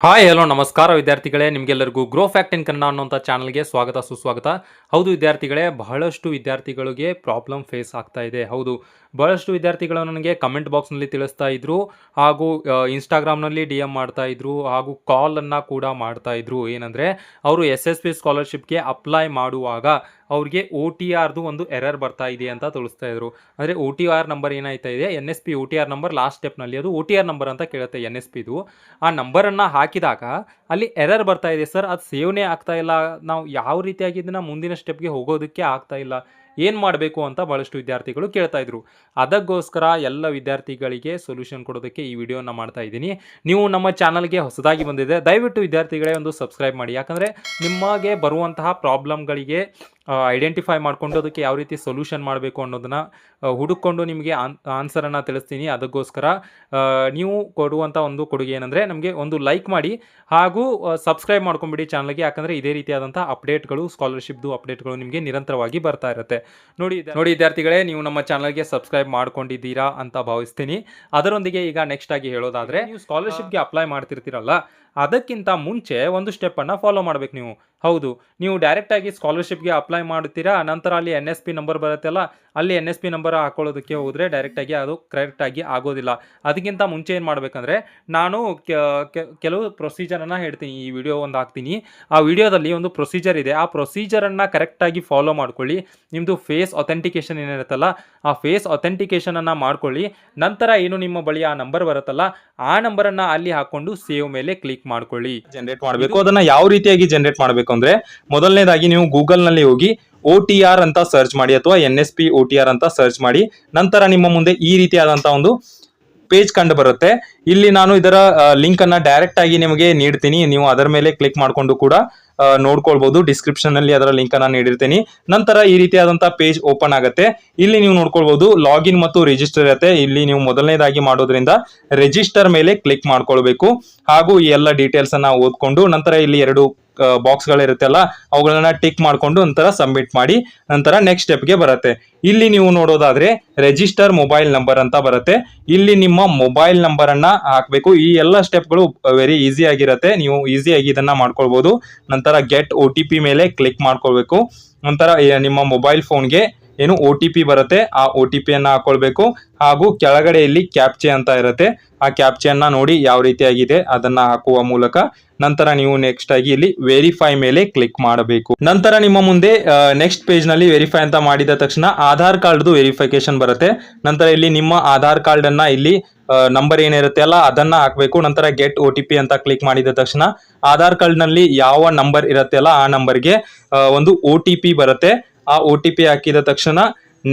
Hi hello ನಮಸ್ಕಾರ ವಿದ್ಯಾರ್ಥಿಗಳೇ, ನಿಮಗೆಲ್ಲರಿಗೂ ಗ್ರೋ ಫ್ಯಾಕ್ಟ್ ಇನ್ ಕನ್ನಡ ಅನ್ನುವಂಥ ಚಾನಲ್ಗೆ ಸ್ವಾಗತ ಸುಸ್ವಾಗತ. ಹೌದು ವಿದ್ಯಾರ್ಥಿಗಳೇ, ಬಹಳಷ್ಟು ವಿದ್ಯಾರ್ಥಿಗಳಿಗೆ ಪ್ರಾಬ್ಲಮ್ ಫೇಸ್ ಆಗ್ತಾ ಇದೆ. ಹೌದು, ಬಹಳಷ್ಟು ವಿದ್ಯಾರ್ಥಿಗಳು ನನಗೆ ಕಮೆಂಟ್ ಬಾಕ್ಸ್ನಲ್ಲಿ ತಿಳಿಸ್ತಾ ಇದ್ರು, ಹಾಗೂ ಇನ್ಸ್ಟಾಗ್ರಾಮ್ನಲ್ಲಿ ಡಿ ಎಮ್ ಮಾಡ್ತಾ ಇದ್ರು, ಹಾಗೂ ಕಾಲನ್ನು ಕೂಡ ಮಾಡ್ತಾ ಇದ್ರು. ಏನಂದರೆ ಅವರು SSP ಸ್ಕಾಲರ್ಶಿಪ್ಗೆ ಅಪ್ಲೈ ಮಾಡುವಾಗ ಅವ್ರಿಗೆ OTRದು ಒಂದು ಎರರ್ ಬರ್ತಾ ಇದೆ ಅಂತ ತಿಳಿಸ್ತಾ ಇದ್ರು. ಅಂದರೆ OTR ನಂಬರ್ ಏನಾಯ್ತಾ ಇದೆ, NSP OTR ನಂಬರ್ ಲಾಸ್ಟ್ ಸ್ಟೆಪ್ನಲ್ಲಿ ಅದು OTR ನಂಬರ್ ಅಂತ ಕೇಳುತ್ತೆ NSPದು. ಆ ನಂಬರನ್ನು ಹಾಕಿದಾಗ ಅಲ್ಲಿ ಎರರ್ ಬರ್ತಾ ಇದೆ ಸರ್, ಅದು ಸೇವ್ನೇ ಆಗ್ತಾ ಇಲ್ಲ, ನಾವು ಯಾವ ರೀತಿಯಾಗಿ ಇದನ್ನು ಮುಂದಿನ ಸ್ಟೆಪ್ಗೆ ಹೋಗೋದಕ್ಕೆ ಆಗ್ತಾ ಇಲ್ಲ, ಏನು ಮಾಡಬೇಕು ಅಂತ ಭಾಳಷ್ಟು ವಿದ್ಯಾರ್ಥಿಗಳು ಕೇಳ್ತಾ ಇದ್ರು. ಅದಕ್ಕೋಸ್ಕರ ಎಲ್ಲ ವಿದ್ಯಾರ್ಥಿಗಳಿಗೆ ಸೊಲ್ಯೂಷನ್ ಕೊಡೋದಕ್ಕೆ ಈ ವಿಡಿಯೋನ ಮಾಡ್ತಾ ಇದ್ದೀನಿ. ನೀವು ನಮ್ಮ ಚಾನಲ್ಗೆ ಹೊಸದಾಗಿ ಬಂದಿದೆ, ದಯವಿಟ್ಟು ವಿದ್ಯಾರ್ಥಿಗಳೇ ಒಂದು ಸಬ್ಸ್ಕ್ರೈಬ್ ಮಾಡಿ. ಯಾಕಂದರೆ ನಿಮಗೆ ಬರುವಂತಹ ಪ್ರಾಬ್ಲಮ್ಗಳಿಗೆ ಐಡೆಂಟಿಫೈ ಮಾಡಿಕೊಂಡು ಅದಕ್ಕೆ ಯಾವ ರೀತಿ ಸೊಲ್ಯೂಷನ್ ಮಾಡಬೇಕು ಅನ್ನೋದನ್ನು ಹುಡುಕೊಂಡು ನಿಮಗೆ ಆನ್ಸರನ್ನು ತಿಳಿಸ್ತೀನಿ. ಅದಕ್ಕೋಸ್ಕರ ನೀವು ಕೊಡುವಂಥ ಒಂದು ಕೊಡುಗೆ ಏನಂದರೆ ನಮಗೆ ಒಂದು ಲೈಕ್ ಮಾಡಿ ಹಾಗೂ ಸಬ್ಸ್ಕ್ರೈಬ್ ಮಾಡ್ಕೊಂಬಿಡಿ ಚಾನಲ್ಗೆ. ಯಾಕಂದರೆ ಇದೇ ರೀತಿಯಾದಂಥ ಅಪ್ಡೇಟ್ಗಳು, ಸ್ಕಾಲರ್ಶಿಪ್ದು ಅಪ್ಡೇಟ್ಗಳು ನಿಮಗೆ ನಿರಂತರವಾಗಿ ಬರ್ತಾ ಇರುತ್ತೆ. ನೋಡಿ ವಿದ್ಯಾರ್ಥಿಗಳೇ, ನೀವು ನಮ್ಮ ಚಾನಲ್ಗೆ ಸಬ್ಸ್ಕ್ರೈಬ್ ಮಾಡ್ಕೊಂಡಿದ್ದೀರಾ ಅಂತ ಭಾವಿಸ್ತೀನಿ. ಅದರೊಂದಿಗೆ ಈಗ ನೆಕ್ಸ್ಟ್ ಆಗಿ ಹೇಳೋದಾದರೆ, ನೀವು ಸ್ಕಾಲರ್ಶಿಪ್ಗೆ ಅಪ್ಲೈ ಮಾಡ್ತಿರ್ತೀರಲ್ಲ, ಅದಕ್ಕಿಂತ ಮುಂಚೆ ಒಂದು ಸ್ಟೆಪ್ಪನ್ನು ಫಾಲೋ ಮಾಡಬೇಕು ನೀವು. ಹೌದು, ನೀವು ಡೈರೆಕ್ಟಾಗಿ ಸ್ಕಾಲರ್ಶಿಪ್ಗೆ ಅಪ್ಲೈ ಮಾಡ್ತೀರಾ, ನಂತರ ಅಲ್ಲಿ NSP ನಂಬರ್ ಬರುತ್ತಲ್ಲ, ಅಲ್ಲಿ NSP ನಂಬರ್ ಹಾಕೊಳ್ಳೋದಕ್ಕೆ ಹೋದರೆ ಡೈರೆಕ್ಟಾಗಿ ಅದು ಕರೆಕ್ಟಾಗಿ ಆಗೋದಿಲ್ಲ. ಅದಕ್ಕಿಂತ ಮುಂಚೆ ಏನು ಮಾಡಬೇಕಂದ್ರೆ, ನಾನು ಕೆಲವು ಪ್ರೊಸೀಜರನ್ನು ಹೇಳ್ತೀನಿ, ಈ ವಿಡಿಯೋ ಒಂದು ಹಾಕ್ತೀನಿ. ಆ ವಿಡಿಯೋದಲ್ಲಿ ಒಂದು ಪ್ರೊಸೀಜರ್ ಇದೆ, ಆ ಪ್ರೊಸೀಜರನ್ನು ಕರೆಕ್ಟಾಗಿ ಫಾಲೋ ಮಾಡ್ಕೊಳ್ಳಿ. ನಿಮ್ಮದು ಫೇಸ್ ಅಥೆಂಟಿಕೇಷನ್ ಏನಿರುತ್ತಲ್ಲ, ಆ ಫೇಸ್ ಅಥೆಂಟಿಕೇಷನನ್ನು ಮಾಡ್ಕೊಳ್ಳಿ. ನಂತರ ಏನು ನಿಮ್ಮ ಬಳಿ ಆ ನಂಬರ್ ಬರುತ್ತಲ್ಲ, ಆ ನಂಬರನ್ನು ಅಲ್ಲಿ ಹಾಕ್ಕೊಂಡು ಸೇವ್ ಮೇಲೆ ಕ್ಲಿಕ್ ಮಾಡ್ಕೊಳ್ಳಿ. ಜನರೇಟ್ ಮಾಡಬೇಕು. ಅದನ್ನ ಯಾವ ರೀತಿಯಾಗಿ ಜನರೇಟ್ ಮಾಡಬೇಕು ಅಂದ್ರೆ, ಮೊದಲನೇದಾಗಿ ನೀವು ಗೂಗಲ್ ನಲ್ಲಿ ಹೋಗಿ OTR ಅಂತ ಸರ್ಚ್ ಮಾಡಿ, ಅಥವಾ NSP OTR ಅಂತ ಸರ್ಚ್ ಮಾಡಿ. ನಂತರ ನಿಮ್ಮ ಮುಂದೆ ಈ ರೀತಿಯಾದಂತಹ ಒಂದು ಪೇಜ್ ಕಂಡು ಬರುತ್ತೆ. ಇಲ್ಲಿ ನಾನು ಇದರ ಲಿಂಕ್ ಅನ್ನ ಡೈರೆಕ್ಟ್ ಆಗಿ ನಿಮಗೆ ನೀಡ್ತೀನಿ, ನೀವು ಅದರ ಮೇಲೆ ಕ್ಲಿಕ್ ಮಾಡ್ಕೊಂಡು ಕೂಡ ನೋಡ್ಕೊಳ್ಬಹುದು. ಡಿಸ್ಕ್ರಿಪ್ಷನ್ ಅಲ್ಲಿ ಅದರ ಲಿಂಕ್ ಅನ್ನ ನೀಡಿರ್ತೀನಿ. ನಂತರ ಈ ರೀತಿಯಾದಂತಹ ಪೇಜ್ ಓಪನ್ ಆಗುತ್ತೆ. ಇಲ್ಲಿ ನೀವು ನೋಡ್ಕೊಳ್ಬಹುದು ಲಾಗಿನ್ ಮತ್ತು ರಿಜಿಸ್ಟರ್ ಇರುತ್ತೆ. ಇಲ್ಲಿ ನೀವು ಮೊದಲನೇದಾಗಿ ಮಾಡೋದ್ರಿಂದ ರಿಜಿಸ್ಟರ್ ಮೇಲೆ ಕ್ಲಿಕ್ ಮಾಡ್ಕೊಳ್ಬೇಕು, ಹಾಗೂ ಈ ಎಲ್ಲ ಡೀಟೇಲ್ಸ್ ಅನ್ನ ಓದ್ಕೊಂಡು ನಂತರ ಇಲ್ಲಿ ಎರಡು ಬಾಕ್ಸ್ ಗಳಿರುತ್ತಲ್ಲ, ಅವುಗಳನ್ನ ಟಿಕ್ ಮಾಡ್ಕೊಂಡು ನಂತರ ಸಬ್ಮಿಟ್ ಮಾಡಿ, ನಂತರ ನೆಕ್ಸ್ಟ್ ಸ್ಟೆಪ್ಗೆ ಬರುತ್ತೆ. ಇಲ್ಲಿ ನೀವು ನೋಡೋದಾದ್ರೆ ರಿಜಿಸ್ಟರ್ ಮೊಬೈಲ್ ನಂಬರ್ ಅಂತ ಬರುತ್ತೆ. ಇಲ್ಲಿ ನಿಮ್ಮ ಮೊಬೈಲ್ ನಂಬರ್ ಅನ್ನ ಹಾಕಬೇಕು. ಈ ಎಲ್ಲ ಸ್ಟೆಪ್ಗಳು ವೆರಿ ಈಸಿ ಆಗಿರುತ್ತೆ, ನೀವು ಈಸಿಯಾಗಿ ಇದನ್ನ ಮಾಡ್ಕೊಳ್ಬಹುದು. ನಂತರ ಗೆಟ್ OTP ಮೇಲೆ ಕ್ಲಿಕ್ ಮಾಡ್ಕೊಳ್ಬೇಕು. ನಂತರ ನಿಮ್ಮ ಮೊಬೈಲ್ ಫೋನ್ಗೆ ಏನು OTP ಬರುತ್ತೆ, ಆ OTP ಅನ್ನ ಹಾಕೊಳ್ಬೇಕು. ಹಾಗೂ ಕೆಳಗಡೆ ಇಲ್ಲಿ ಕ್ಯಾಪ್ಚೆ ಅಂತ ಇರುತ್ತೆ, ಆ ಕ್ಯಾಪ್ಚೆಯನ್ನ ನೋಡಿ ಯಾವ ರೀತಿಯಾಗಿದೆ ಅದನ್ನ ಹಾಕುವ ಮೂಲಕ ನಂತರ ನೀವು ನೆಕ್ಸ್ಟ್ ಆಗಿ ಇಲ್ಲಿ ವೆರಿಫೈ ಮೇಲೆ ಕ್ಲಿಕ್ ಮಾಡಬೇಕು. ನಂತರ ನಿಮ್ಮ ಮುಂದೆ ನೆಕ್ಸ್ಟ್ ಪೇಜ್ ನಲ್ಲಿ ವೆರಿಫೈ ಅಂತ ಮಾಡಿದ ತಕ್ಷಣ ಆಧಾರ್ ಕಾರ್ಡ್ದು ವೆರಿಫಿಕೇಶನ್ ಬರುತ್ತೆ. ನಂತರ ಇಲ್ಲಿ ನಿಮ್ಮ ಆಧಾರ್ ಕಾರ್ಡ್ ಅನ್ನ ಇಲ್ಲಿ ನಂಬರ್ ಏನಿರುತ್ತೆ ಅಲ್ಲ ಅದನ್ನ ಹಾಕಬೇಕು. ನಂತರ ಗೆಟ್ OTP ಅಂತ ಕ್ಲಿಕ್ ಮಾಡಿದ ತಕ್ಷಣ ಆಧಾರ್ ಕಾರ್ಡ್ ನಲ್ಲಿ ಯಾವ ನಂಬರ್ ಇರುತ್ತೆ ಅಲ್ಲ, ಆ ನಂಬರ್ಗೆ ಒಂದು OTP ಬರುತ್ತೆ. ಆ OTP ಹಾಕಿದ ತಕ್ಷಣ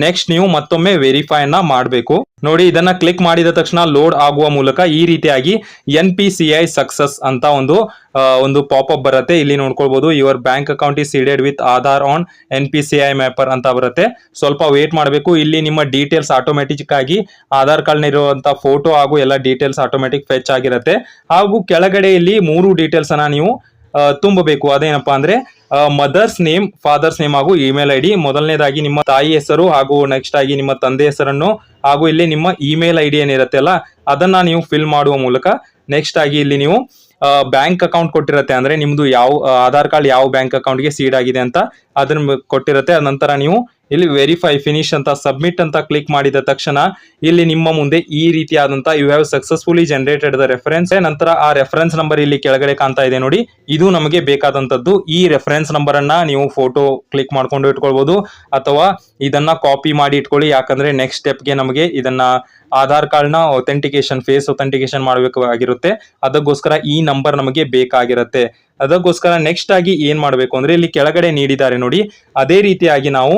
ನೆಕ್ಸ್ಟ್ ನೀವು ಮತ್ತೊಮ್ಮೆ ವೆರಿಫೈ ಅನ್ನ ಮಾಡಬೇಕು. ನೋಡಿ, ಇದನ್ನ ಕ್ಲಿಕ್ ಮಾಡಿದ ತಕ್ಷಣ ಲೋಡ್ ಆಗುವ ಮೂಲಕ ಈ ರೀತಿಯಾಗಿ NPCI ಸಕ್ಸಸ್ ಅಂತ ಒಂದು ಪಾಪ್ಅಪ್ ಬರುತ್ತೆ. ಇಲ್ಲಿ ನೋಡ್ಕೊಳ್ಬಹುದು, your bank account is seeded with Aadhaar on NPCI mapper ಅಂತ ಬರುತ್ತೆ. ಸ್ವಲ್ಪ ವೇಟ್ ಮಾಡಬೇಕು. ಇಲ್ಲಿ ನಿಮ್ಮ ಡೀಟೇಲ್ಸ್ ಆಟೋಮೆಟಿಕ್ ಆಗಿ ಆಧಾರ್ ಕಾರ್ಡ್ ಇರುವಂತಹ ಫೋಟೋ ಹಾಗೂ ಎಲ್ಲ ಡೀಟೇಲ್ಸ್ ಆಟೋಮೆಟಿಕ್ ಫೆಚ್ ಆಗಿರುತ್ತೆ. ಹಾಗೂ ಕೆಳಗಡೆ ಇಲ್ಲಿ 3 ಡೀಟೇಲ್ಸ್ ಅನ್ನ ನೀವು ತುಂಬಬೇಕು. ಅದೇನಪ್ಪಾ ಅಂದ್ರೆ ಮದರ್ಸ್ ನೇಮ್, ಫಾದರ್ಸ್ ನೇಮ್ ಹಾಗೂ ಇಮೇಲ್ ID. ಮೊದಲನೇದಾಗಿ ನಿಮ್ಮ ತಾಯಿ ಹೆಸರು ಹಾಗೂ ನೆಕ್ಸ್ಟ್ ಆಗಿ ನಿಮ್ಮ ತಂದೆ ಹೆಸರನ್ನು ಹಾಗೂ ಇಲ್ಲಿ ನಿಮ್ಮ ಇಮೇಲ್ ID ಏನಿರುತ್ತೆ ಅಲ್ಲ ಅದನ್ನ ನೀವು ಫಿಲ್ ಮಾಡುವ ಮೂಲಕ ನೆಕ್ಸ್ಟ್ ಆಗಿ ಇಲ್ಲಿ ನೀವು ಬ್ಯಾಂಕ್ ಅಕೌಂಟ್ ಕೊಟ್ಟಿರುತ್ತೆ, ಅಂದ್ರೆ ನಿಮ್ದು ಯಾವ ಆಧಾರ್ ಕಾರ್ಡ್ ಯಾವ ಬ್ಯಾಂಕ್ ಅಕೌಂಟ್ಗೆ ಸೀಡ್ ಆಗಿದೆ ಅಂತ ಅದನ್ನ ಕೊಟ್ಟಿರುತ್ತೆ. ಅದ ನಂತರ ನೀವು ಇಲ್ಲಿ ವೆರಿಫೈ ಫಿನಿಶ್ ಅಂತ ಸಬ್ಮಿಟ್ ಅಂತ ಕ್ಲಿಕ್ ಮಾಡಿದ ತಕ್ಷಣ ಇಲ್ಲಿ ನಿಮ್ಮ ಮುಂದೆ ಈ ರೀತಿಯಾದಂತ you have successfully generated the reference. ನಂತರ ಆ ರೆಫರೆನ್ಸ್ ನಂಬರ್ ಇಲ್ಲಿ ಕೆಳಗಡೆ ಕಾಣ್ತಾ ಇದೆ ನೋಡಿ, ಇದು ನಮಗೆ ಬೇಕಾದಂತದ್ದು. ಈ ರೆಫರೆನ್ಸ್ ನಂಬರ್ ಅನ್ನ ನೀವು ಫೋಟೋ ಕ್ಲಿಕ್ ಮಾಡ್ಕೊಂಡು ಇಟ್ಕೊಳ್ಬಹುದು, ಅಥವಾ ಇದನ್ನ ಕಾಪಿ ಮಾಡಿ ಇಟ್ಕೊಳ್ಳಿ. ಯಾಕಂದ್ರೆ ನೆಕ್ಸ್ಟ್ ಸ್ಟೆಪ್ಗೆ ನಮಗೆ ಇದನ್ನ ಆಧಾರ್ ಕಾರ್ಡ್ ನ ಅಥೆಂಟಿಕೇಶನ್, ಫೇಸ್ ಅಥೆಂಟಿಕೇಶನ್ ಮಾಡಬೇಕಾಗಿರುತ್ತೆ. ಅದಕ್ಕೋಸ್ಕರ ಈ ನಂಬರ್ ನಮಗೆ ಬೇಕಾಗಿರುತ್ತೆ. ಅದಕ್ಕೋಸ್ಕರ ನೆಕ್ಸ್ಟ್ ಆಗಿ ಏನ್ ಮಾಡಬೇಕು ಅಂದ್ರೆ, ಇಲ್ಲಿ ಕೆಳಗಡೆ ನೀಡಿದ್ದಾರೆ ನೋಡಿ, ಅದೇ ರೀತಿಯಾಗಿ ನಾವು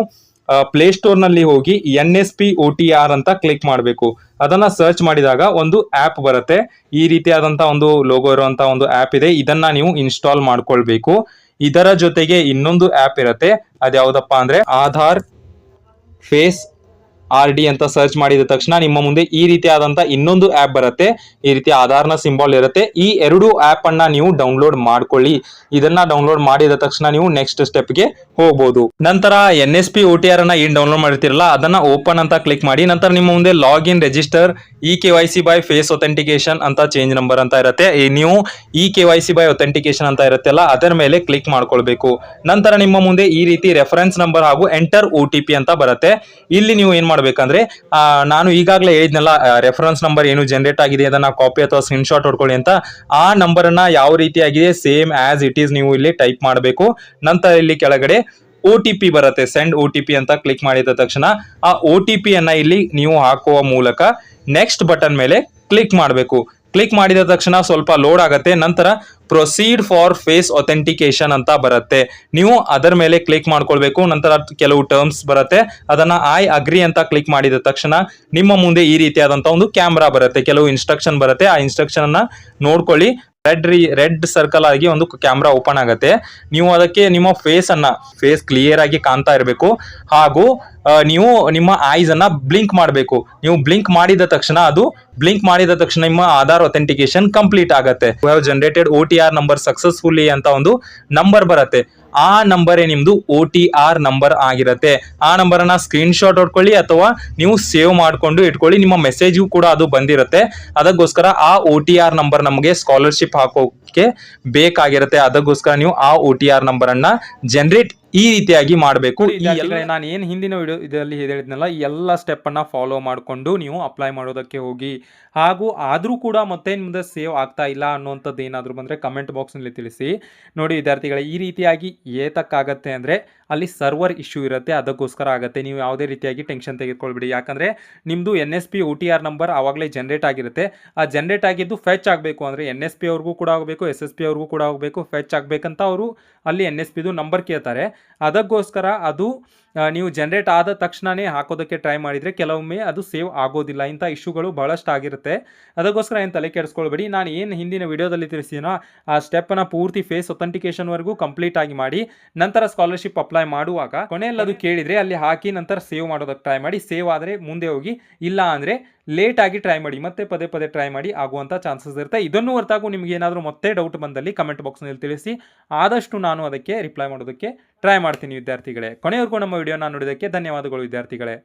ಪ್ಲೇಸ್ಟೋರ್ ನಲ್ಲಿ ಹೋಗಿ NSP OTR ಅಂತ ಕ್ಲಿಕ್ ಮಾಡಬೇಕು. ಅದನ್ನ ಸರ್ಚ್ ಮಾಡಿದಾಗ ಒಂದು ಆಪ್ ಬರುತ್ತೆ, ಈ ರೀತಿಯಾದಂತ ಒಂದು ಲೋಗೋ ಇರುವಂತ ಒಂದು ಆಪ್ ಇದೆ. ಇದನ್ನ ನೀವು ಇನ್ಸ್ಟಾಲ್ ಮಾಡ್ಕೊಳ್ಬೇಕು. ಇದರ ಜೊತೆಗೆ ಇನ್ನೊಂದು ಆಪ್ ಇರುತ್ತೆ, ಅದ್ಯಾವುದಪ್ಪ ಅಂದ್ರೆ ಆಧಾರ್ ಫೇಸ್ RD ಅಂತ ಸರ್ಚ್ ಮಾಡಿದ ತಕ್ಷಣ ನಿಮ್ಮ ಮುಂದೆ ಈ ರೀತಿಯಾದಂತ ಇನ್ನೊಂದು ಆಪ್ ಬರುತ್ತೆ. ಈ ರೀತಿ ಆಧಾರ್ನ ಸಿಂಬಲ್ ಇರುತ್ತೆ. ಈ ಎರಡು ಆಪ್ ಅನ್ನ ನೀವು ಡೌನ್ಲೋಡ್ ಮಾಡ್ಕೊಳ್ಳಿ. ಇದನ್ನ ಡೌನ್ಲೋಡ್ ಮಾಡಿದ ತಕ್ಷಣ ನೀವು ನೆಕ್ಸ್ಟ್ ಸ್ಟೆಪ್ಗೆ ಹೋಗ್ಬೋದು. ನಂತರ NSP OTR ಅನ್ನ ಏನ್ ಡೌನ್ಲೋಡ್ ಮಾಡಿರ್ತಿರಲ್ಲ ಅದನ್ನ ಓಪನ್ ಅಂತ ಕ್ಲಿಕ್ ಮಾಡಿ. ನಂತರ ನಿಮ್ಮ ಮುಂದೆ login register KYC by face authentication ಅಂತ ಚೇಂಜ್ ನಂಬರ್ ಅಂತ ಇರುತ್ತೆ. ನೀವು KYC ಬೈ ಅಥೆಂಟಿಕೇಶನ್ ಅಂತ ಇರುತ್ತಲ್ಲ ಅದರ ಮೇಲೆ ಕ್ಲಿಕ್ ಮಾಡ್ಕೊಳ್ಬೇಕು. ನಂತರ ನಿಮ್ಮ ಮುಂದೆ ಈ ರೀತಿ ರೆಫರೆನ್ಸ್ ನಂಬರ್ ಹಾಗೂ ಎಂಟರ್ OTP ಅಂತ ಬರುತ್ತೆ. ಇಲ್ಲಿ ನೀವು ಏನ್ ಮಾಡ್ಬೇಕಂದ್ರೆ ನಾನು ಈಗಾಗಲೇ ಹೇಳಿದ್ನಲ್ಲ ರೆಫರೆನ್ಸ್ ನಂಬರ್ ಏನು ಜನರೇಟ್ ಆಗಿದೆ ಅದನ್ನ ಕಾಪಿ ಅಥವಾ ಸ್ಕ್ರೀನ್ ಶಾಟ್ ಹೊಡ್ಕೊಳ್ಳಿ ಅಂತ. ಆ ನಂಬರ್ ಅನ್ನ ಯಾವ ರೀತಿಯಾಗಿದೆ ಸೇಮ್ ಆಸ್ ಇಟ್ ಈಸ್ ನೀವು ಇಲ್ಲಿ ಟೈಪ್ ಮಾಡಬೇಕು. ನಂತರ ಇಲ್ಲಿ ಕೆಳಗಡೆ OTP ಬರುತ್ತೆ, ಸೆಂಡ್ OTP ಅಂತ ಕ್ಲಿಕ್ ಮಾಡಿದ ತಕ್ಷಣ ಆ OTP ಅನ್ನ ಇಲ್ಲಿ ನೀವು ಹಾಕುವ ಮೂಲಕ ನೆಕ್ಸ್ಟ್ ಬಟನ್ ಮೇಲೆ ಕ್ಲಿಕ್ ಮಾಡಬೇಕು. ಕ್ಲಿಕ್ ಮಾಡಿದ ತಕ್ಷಣ ಸ್ವಲ್ಪ ಲೋಡ್ ಆಗುತ್ತೆ. ನಂತರ ಪ್ರೊಸೀಡ್ ಫಾರ್ ಫೇಸ್ ಅಥೆಂಟಿಕೇಶನ್ ಅಂತ ಬರುತ್ತೆ. ನೀವು ಅದರ ಮೇಲೆ ಕ್ಲಿಕ್ ಮಾಡ್ಕೊಳ್ಬೇಕು. ನಂತರ ಕೆಲವು ಟರ್ಮ್ಸ್ ಬರುತ್ತೆ, ಅದನ್ನ ಐ ಅಗ್ರಿ ಅಂತ ಕ್ಲಿಕ್ ಮಾಡಿದ ತಕ್ಷಣ ನಿಮ್ಮ ಮುಂದೆ ಈ ರೀತಿಯಾದಂತಹ ಒಂದು ಕ್ಯಾಮ್ರಾ ಬರುತ್ತೆ, ಕೆಲವು ಇನ್ಸ್ಟ್ರಕ್ಷನ್ ಬರುತ್ತೆ. ಆ ಇನ್ಸ್ಟ್ರಕ್ಷನ್ ಅನ್ನ ನೋಡ್ಕೊಳ್ಳಿ. ರೆಡ್ ಸರ್ಕಲ್ ಆಗಿ ಒಂದು ಕ್ಯಾಮ್ರಾ ಓಪನ್ ಆಗುತ್ತೆ. ನೀವು ಅದಕ್ಕೆ ನಿಮ್ಮ ಫೇಸ್ ಕ್ಲಿಯರ್ ಆಗಿ ಕಾಣ್ತಾ ಇರಬೇಕು ಹಾಗೂ ನೀವು ನಿಮ್ಮ ಐಸ್ ಅನ್ನ ಬ್ಲಿಂಕ್ ಮಾಡಬೇಕು. ನೀವು ಬ್ಲಿಂಕ್ ಮಾಡಿದ ತಕ್ಷಣ ನಿಮ್ಮ ಆಧಾರ್ ಅಥೆಂಟಿಕೇಶನ್ ಕಂಪ್ಲೀಟ್ ಆಗುತ್ತೆ. You have generated OTR number successfully ಅಂತ ಒಂದು ನಂಬರ್ ಬರುತ್ತೆ. ಆ ನಂಬರೇ ನಿಮ್ದು OTR ನಂಬರ್ ಆಗಿರುತ್ತೆ. ಆ ನಂಬರ್ ಅನ್ನ ಸ್ಕ್ರೀನ್ ಶಾಟ್ ಹೊಡ್ಕೊಳ್ಳಿ ಅಥವಾ ನೀವು ಸೇವ್ ಮಾಡ್ಕೊಂಡು ಇಟ್ಕೊಳ್ಳಿ. ನಿಮ್ಮ ಮೆಸೇಜ್ ಕೂಡ ಅದು ಬಂದಿರುತ್ತೆ. ಅದಕ್ಕೋಸ್ಕರ ಆ OTR ನಂಬರ್ ನಮಗೆ ಸ್ಕಾಲರ್ಶಿಪ್ ಹಾಕೋಕೆ ಬೇಕಾಗಿರುತ್ತೆ. ಅದಕ್ಕೋಸ್ಕರ ನೀವು ಆ OTR ನಂಬರ್ ಅನ್ನ ಜನರೇಟ್ ಈ ರೀತಿಯಾಗಿ ಮಾಡಬೇಕು. ನಾನು ಏನು ಹಿಂದಿನ ವಿಡಿಯೋ ಇದರಲ್ಲಿ ಹೇಳಿದ್ನಲ್ಲ ಈ ಎಲ್ಲ ಸ್ಟೆಪ್ ಅನ್ನ ಫಾಲೋ ಮಾಡಿಕೊಂಡು ನೀವು ಅಪ್ಲೈ ಮಾಡೋದಕ್ಕೆ ಹೋಗಿ. ಹಾಗೂ ಆದರೂ ಕೂಡ ಮತ್ತೆ ನಿಮ್ದು ಸೇವ್ ಆಗ್ತಾ ಇಲ್ಲ ಅನ್ನುವಂಥದ್ದು ಏನಾದರೂ ಬಂದರೆ ಕಮೆಂಟ್ ಬಾಕ್ಸ್ನಲ್ಲಿ ತಿಳಿಸಿ. ನೋಡಿ ವಿದ್ಯಾರ್ಥಿಗಳೇ, ಈ ರೀತಿಯಾಗಿ ಏತಕ್ಕಾಗತ್ತೆ ಅಂದರೆ ಅಲ್ಲಿ ಸರ್ವರ್ ಇಶ್ಯೂ ಇರುತ್ತೆ, ಅದಕ್ಕೋಸ್ಕರ ಆಗುತ್ತೆ. ನೀವು ಯಾವುದೇ ರೀತಿಯಾಗಿ ಟೆನ್ಷನ್ ತೆಗೆದುಕೊಳ್ಬೇಡಿ. ಯಾಕಂದರೆ ನಿಮ್ಮದು NSP OTR ನಂಬರ್ ಆವಾಗಲೇ ಜನರೇಟ್ ಆಗಿರುತ್ತೆ. ಆ ಜನರೇಟ್ ಆಗಿದ್ದು ಫೆಚ್ ಆಗಬೇಕು ಅಂದರೆ NSP ಅವ್ರಿಗೂ ಕೂಡ ಆಗಬೇಕು, SSP ಅವ್ರಿಗೂ ಕೂಡ ಆಗಬೇಕು. ಫೆಚ್ ಆಗಬೇಕಂತ ಅವರು ಅಲ್ಲಿ NSPದು ನಂಬರ್ ಕೇಳ್ತಾರೆ. ಅದಕ್ಕೋಸ್ಕರ ಅದು ನೀವು ಜನರೇಟ್ ಆದ ತಕ್ಷಣವೇ ಹಾಕೋದಕ್ಕೆ ಟ್ರೈ ಮಾಡಿದರೆ ಕೆಲವೊಮ್ಮೆ ಅದು ಸೇವ್ ಆಗೋದಿಲ್ಲ. ಇಂಥ ಇಶ್ಯೂಗಳು ಬಹಳಷ್ಟು ಆಗಿರುತ್ತೆ. ಅದಕ್ಕೋಸ್ಕರ ಏನು ತಲೆ ಕೆಡಿಸ್ಕೊಳ್ಬೇಡಿ. ನಾನು ಏನು ಹಿಂದಿನ ವಿಡಿಯೋದಲ್ಲಿ ತಿಳಿಸಿನೋ ಆ ಸ್ಟೆಪ್ಪನ್ನು ಪೂರ್ತಿ ಫೇಸ್ ಅಥೆಂಟಿಕೇಶನ್ವರೆಗೂ ಕಂಪ್ಲೀಟ್ ಆಗಿ ಮಾಡಿ ನಂತರ ಸ್ಕಾಲರ್ಶಿಪ್ ಅಪ್ಲೈ ಮಾಡುವಾಗ ಕೊನೆಯಲ್ಲಿ ಅದು ಕೇಳಿದರೆ ಅಲ್ಲಿ ಹಾಕಿ ನಂತರ ಸೇವ್ ಮಾಡೋದಕ್ಕೆ ಟ್ರೈ ಮಾಡಿ. ಸೇವ್ ಆದರೆ ಮುಂದೆ ಹೋಗಿ, ಇಲ್ಲ ಅಂದರೆ ಲೇಟ್ ಆಗಿ ಟ್ರೈ ಮಾಡಿ, ಮತ್ತೆ ಪದೇ ಪದೇ ಟ್ರೈ ಮಾಡಿ, ಆಗುವಂಥ ಚಾನ್ಸಸ್ ಇರುತ್ತೆ. ಇದನ್ನು ಹೊರತಾಗೂ ನಿಮಗೆ ಏನಾದರೂ ಮತ್ತೆ ಡೌಟ್ ಬಂದಲ್ಲಿ ಕಮೆಂಟ್ ಬಾಕ್ಸ್ನಲ್ಲಿ ತಿಳಿಸಿ. ಆದಷ್ಟು ನಾನು ಅದಕ್ಕೆ ರಿಪ್ಲೈ ಮಾಡೋದಕ್ಕೆ ಟ್ರೈ ಮಾಡ್ತೀನಿ ವಿದ್ಯಾರ್ಥಿಗಳೇ. ಕೊನೆಯವರೆಗೂ ನಮ್ಮ ವಿಡಿಯೋನ ನೋಡೋದಕ್ಕೆ ಧನ್ಯವಾದಗಳು ವಿದ್ಯಾರ್ಥಿಗಳೇ.